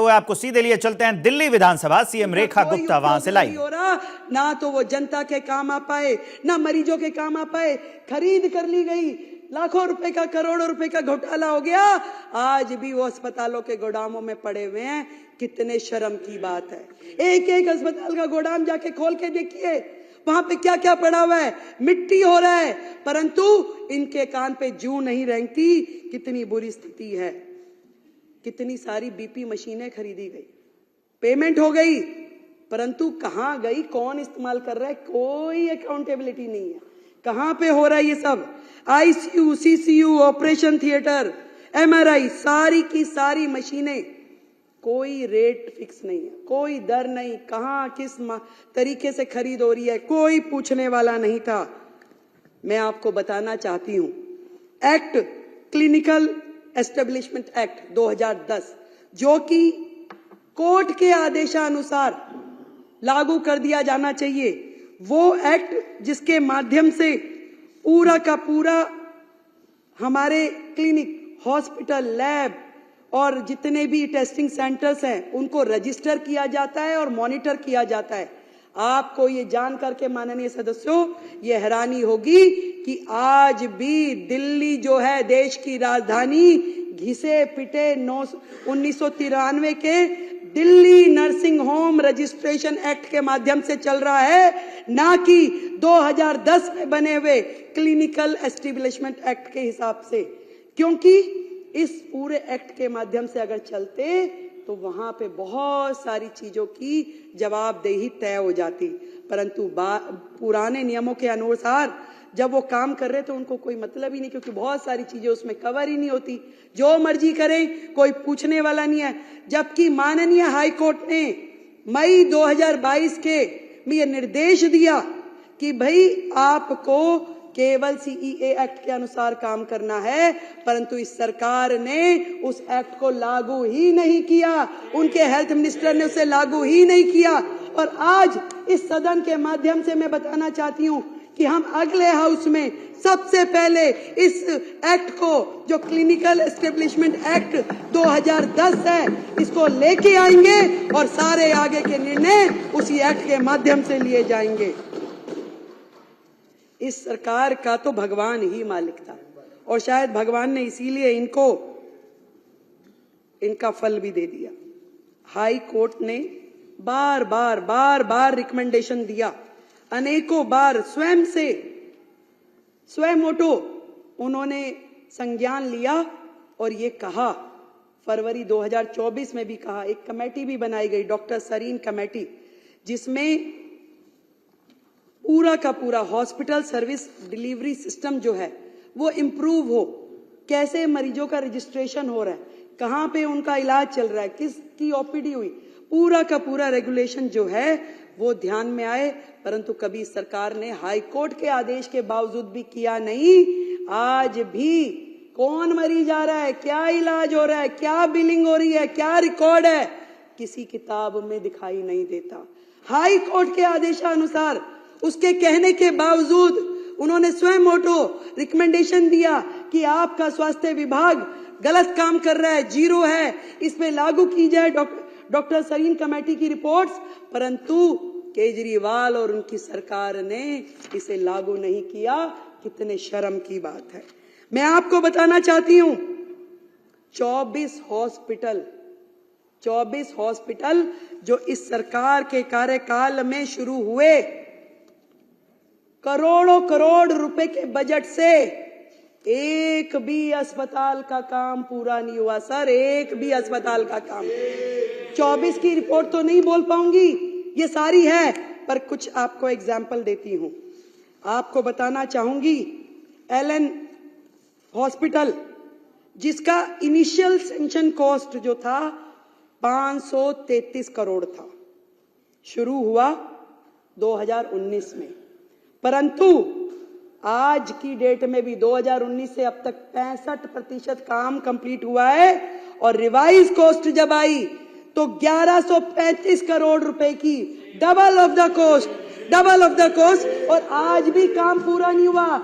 हुए आपको सीधे लिए चलते हैं दिल्ली विधानसभा। सीएम रेखा गुप्ता वहां से लाइव। हो रहा ना तो वो जनता के काम आ पाए, ना मरीजों के काम आ पाए। खरीद कर ली गई, लाखों रुपए का, करोड़ों रुपए का घोटाला हो गया। आज भी वो अस्पतालों के गोदामों में पड़े हुए हैं। कितने शर्म की बात है। एक एक अस्पताल का गोदाम जाके खोल के देखिए, वहां पे क्या क्या पड़ा हुआ है। मिट्टी हो रहा है, परंतु इनके कान पे जूं नहीं रेंगती। कितनी बुरी स्थिति है। कितनी सारी बीपी मशीनें खरीदी गई, पेमेंट हो गई, परंतु कहां गई, कौन इस्तेमाल कर रहा है, कोई अकाउंटेबिलिटी नहीं है। कहां पे हो रहा है ये सब। ICU, CCU, operation theatre, MRI, सारी की सारी मशीनें, कोई रेट फिक्स नहीं है, कोई दर नहीं, कहां किस तरीके से खरीद हो रही है, कोई पूछने वाला नहीं था। मैं आपको बताना चाहती हूं, एक्ट, क्लिनिकल एस्टेब्लिशमेंट एक्ट 2010, जो कि कोर्ट के आदेशानुसार लागू कर दिया जाना चाहिए, वो एक्ट जिसके माध्यम से पूरा का पूरा हमारे क्लिनिक, हॉस्पिटल, लैब और जितने भी टेस्टिंग सेंटर्स हैं उनको रजिस्टर किया जाता है और मॉनिटर किया जाता है। आपको ये जान करके माननीय सदस्यों ये हैरानी होगी कि आज भी दिल्ली जो है देश की राजधानी, घिसे पिटे 1993 के Delhi nursing home registration act के माध्यम से चल रहा है, ना कि 2010 में बने हुए क्लिनिकल एस्टेब्लिशमेंट एक्ट के हिसाब से। क्योंकि इस पूरे एक्ट के माध्यम से अगर चलते तो वहां पे बहुत सारी चीजों की जवाबदेही तय हो जाती, परंतु पुराने नियमों के अनुसार जब वो काम कर रहे तो उनको कोई मतलब ही नहीं, क्योंकि बहुत सारी चीजें उसमें कवर ही नहीं होती। जो मर्जी करें, कोई पूछने वाला नहीं है। जबकि माननीय हाईकोर्ट ने मई 2022 के में यह निर्देश दिया कि भाई आपको केवल सीईए एक्ट के अनुसार काम करना है, परंतु इस सरकार ने उस एक्ट को लागू ही नहीं किया। उनके हेल्थ मिनिस्टर ने उसे लागू ही नहीं किया। और आज इस सदन के माध्यम से मैं बताना चाहती हूं कि हम अगले हाउस में सबसे पहले इस एक्ट को, जो क्लिनिकल एस्टेब्लिशमेंट एक्ट 2010 है, इसको लेके आएंगे और सारे आगे के निर्णय उसी एक्ट के माध्यम से लिए जाएंगे। इस सरकार का तो भगवान ही मालिक था और शायद भगवान ने इसीलिए इनको इनका फल भी दे दिया। हाई कोर्ट ने बार बार रिकमेंडेशन दिया, अनेकों बार स्वयं मोटो उन्होंने संज्ञान लिया और ये कहा, फरवरी 2024 में भी कहा, एक कमेटी भी बनाई गई, डॉक्टर सरीन कमेटी, जिसमें पूरा का पूरा हॉस्पिटल सर्विस डिलीवरी सिस्टम जो है वो इम्प्रूव हो, कैसे मरीजों का रजिस्ट्रेशन हो रहा है, कहां पे उनका इलाज चल रहा है, किसकी ओपीडी हुई, पूरा का पूरा रेगुलेशन जो है वो ध्यान में आए। परंतु कभी सरकार ने हाई कोर्ट के आदेश के बावजूद भी किया नहीं। आज भी कौन मरीज आ रहा है, क्या इलाज हो रहा है, क्या बिलिंग हो रही है, क्या रिकॉर्ड है, किसी किताब में दिखाई नहीं देता। हाई कोर्ट के आदेशानुसार, उसके कहने के बावजूद उन्होंने स्वयं मोटो रिकमेंडेशन दिया कि आपका स्वास्थ्य विभाग गलत काम कर रहा है, जीरो है, इसमें लागू की जाए डॉक्टर सरीन कमेटी की रिपोर्ट्स। परंतु केजरीवाल और उनकी सरकार ने इसे लागू नहीं किया। कितने शर्म की बात है। मैं आपको बताना चाहती हूं, 24 हॉस्पिटल जो इस सरकार के कार्यकाल में शुरू हुए, करोड़ों करोड़ रुपए के बजट से एक भी अस्पताल का काम पूरा नहीं हुआ सर, एक भी अस्पताल का काम। 24 की रिपोर्ट तो नहीं बोल पाऊंगी, ये सारी है, पर कुछ आपको एग्जाम्पल देती हूं। आपको बताना चाहूंगी, एलन हॉस्पिटल, जिसका इनिशियल सेंक्शन कॉस्ट जो था 533 करोड़ था, शुरू हुआ 2019 में, परंतु आज की डेट में भी 2019 से अब तक 65% काम कंप्लीट हुआ है। और रिवाइज कॉस्ट जब आई तो 1135 करोड़ रुपए की, डबल ऑफ द कॉस्ट, और आज भी काम पूरा नहीं हुआ।